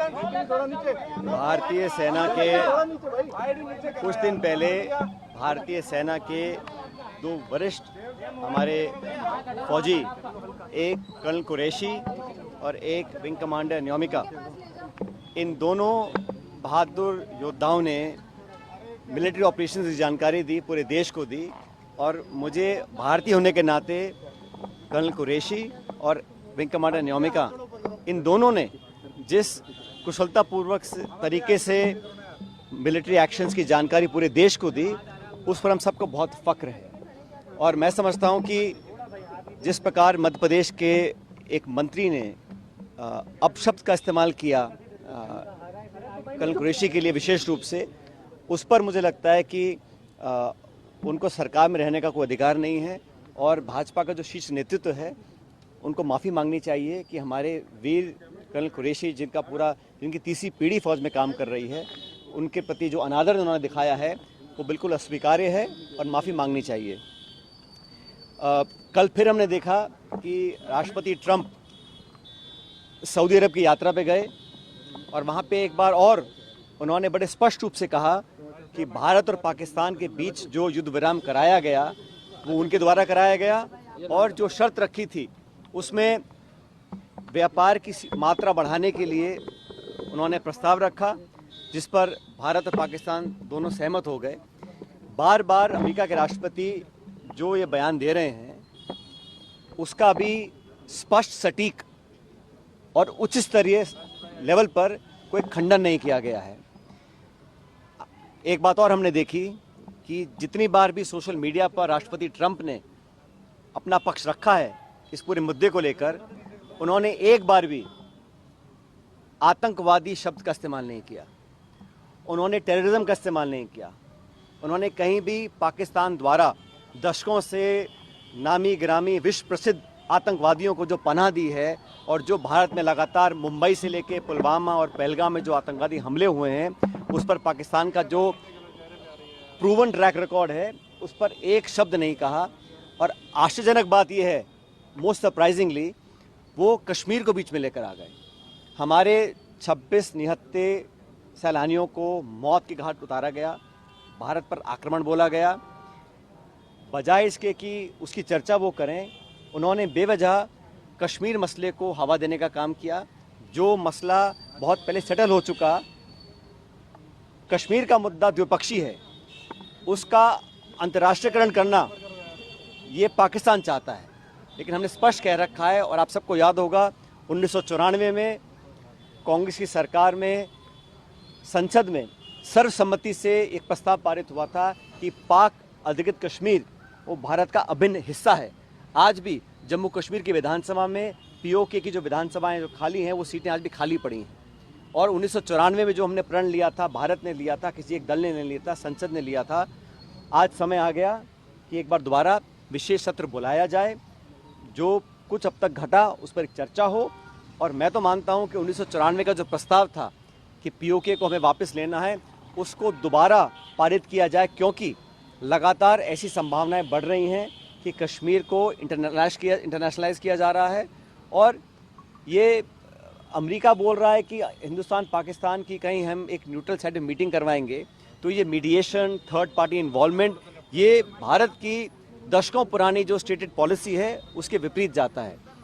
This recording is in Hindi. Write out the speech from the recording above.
भारतीय सेना के कुछ दिन पहले भारतीय सेना के दो वरिष्ठ हमारे फौजी, एक कर्नल कुरैशी और एक विंग कमांडर न्योमिका, इन दोनों बहादुर योद्धाओं ने मिलिट्री ऑपरेशंस की जानकारी दी, पूरे देश को दी। और मुझे भारतीय होने के नाते कर्नल कुरैशी और विंग कमांडर न्योमिका, इन दोनों ने जिस कुशलतापूर्वक तरीके से मिलिट्री एक्शंस की जानकारी पूरे देश को दी, उस पर हम सबको बहुत फक्र है। और मैं समझता हूं कि जिस प्रकार मध्य प्रदेश के एक मंत्री ने अपशब्द का इस्तेमाल किया कर्नल कुरैशी के लिए विशेष रूप से, उस पर मुझे लगता है कि उनको सरकार में रहने का कोई अधिकार नहीं है। और भाजपा का जो शीर्ष नेतृत्व है, उनको माफ़ी मांगनी चाहिए कि हमारे वीर कर्नल कुरैशी, जिनकी तीसरी पीढ़ी फौज में काम कर रही है, उनके प्रति जो अनादर उन्होंने दिखाया है वो बिल्कुल अस्वीकार्य है और माफ़ी मांगनी चाहिए। कल फिर हमने देखा कि राष्ट्रपति ट्रंप सऊदी अरब की यात्रा पे गए और वहाँ पे एक बार और उन्होंने बड़े स्पष्ट रूप से कहा कि भारत और पाकिस्तान के बीच जो युद्ध विराम कराया गया वो उनके द्वारा कराया गया, और जो शर्त रखी थी उसमें व्यापार की मात्रा बढ़ाने के लिए उन्होंने प्रस्ताव रखा, जिस पर भारत और पाकिस्तान दोनों सहमत हो गए। बार बार अमेरिका के राष्ट्रपति जो ये बयान दे रहे हैं, उसका अभी स्पष्ट, सटीक और उच्च स्तरीय लेवल पर कोई खंडन नहीं किया गया है। एक बात और हमने देखी कि जितनी बार भी सोशल मीडिया पर राष्ट्रपति ट्रंप ने अपना पक्ष रखा है इस पूरे मुद्दे को लेकर, उन्होंने एक बार भी आतंकवादी शब्द का इस्तेमाल नहीं किया, उन्होंने टेररिज्म का इस्तेमाल नहीं किया, उन्होंने कहीं भी पाकिस्तान द्वारा दशकों से नामी गिरामी विश्व प्रसिद्ध आतंकवादियों को जो पनाह दी है और जो भारत में लगातार मुंबई से लेकर पुलवामा और पहलगाम में जो आतंकवादी हमले हुए हैं, उस पर पाकिस्तान का जो प्रूवन ट्रैक रिकॉर्ड है, उस पर एक शब्द नहीं कहा। और आश्चर्यजनक बात यह है, मोस्ट सरप्राइजिंगली, वो कश्मीर को बीच में लेकर आ गए। हमारे 26 निहत्थे सैलानियों को मौत की घाट उतारा गया, भारत पर आक्रमण बोला गया। बजाय इसके कि उसकी चर्चा वो करें, उन्होंने बेवजह कश्मीर मसले को हवा देने का काम किया। जो मसला बहुत पहले सेटल हो चुका, कश्मीर का मुद्दा द्विपक्षीय है, उसका अंतर्राष्ट्रीयकरण करना ये पाकिस्तान चाहता है। लेकिन हमने स्पष्ट कह रखा है, और आप सबको याद होगा 1994 में कांग्रेस की सरकार में संसद में सर्वसम्मति से एक प्रस्ताव पारित हुआ था कि पाक अधिकृत कश्मीर वो भारत का अभिन्न हिस्सा है। आज भी जम्मू कश्मीर की विधानसभा में पीओके की जो विधानसभाएं जो खाली हैं, वो सीटें आज भी खाली पड़ी हैं। और 1994 में जो हमने प्रण लिया था, भारत ने लिया था, किसी एक दल ने नहीं लिया था, संसद ने लिया था। आज समय आ गया कि एक बार दोबारा विशेष सत्र बुलाया जाए, जो कुछ अब तक घटा उस पर एक चर्चा हो। और मैं तो मानता हूं कि 1994 का जो प्रस्ताव था कि पीओके को हमें वापस लेना है, उसको दोबारा पारित किया जाए, क्योंकि लगातार ऐसी संभावनाएं बढ़ रही हैं कि कश्मीर को इंटरनेशनलाइज किया जा रहा है। और ये अमेरिका बोल रहा है कि हिंदुस्तान पाकिस्तान की कहीं हम एक न्यूट्रल साइड में मीटिंग करवाएंगे, तो ये मीडिएशन, थर्ड पार्टी इन्वॉल्वमेंट, ये भारत की दशकों पुरानी जो स्टेटेड पॉलिसी है उसके विपरीत जाता है।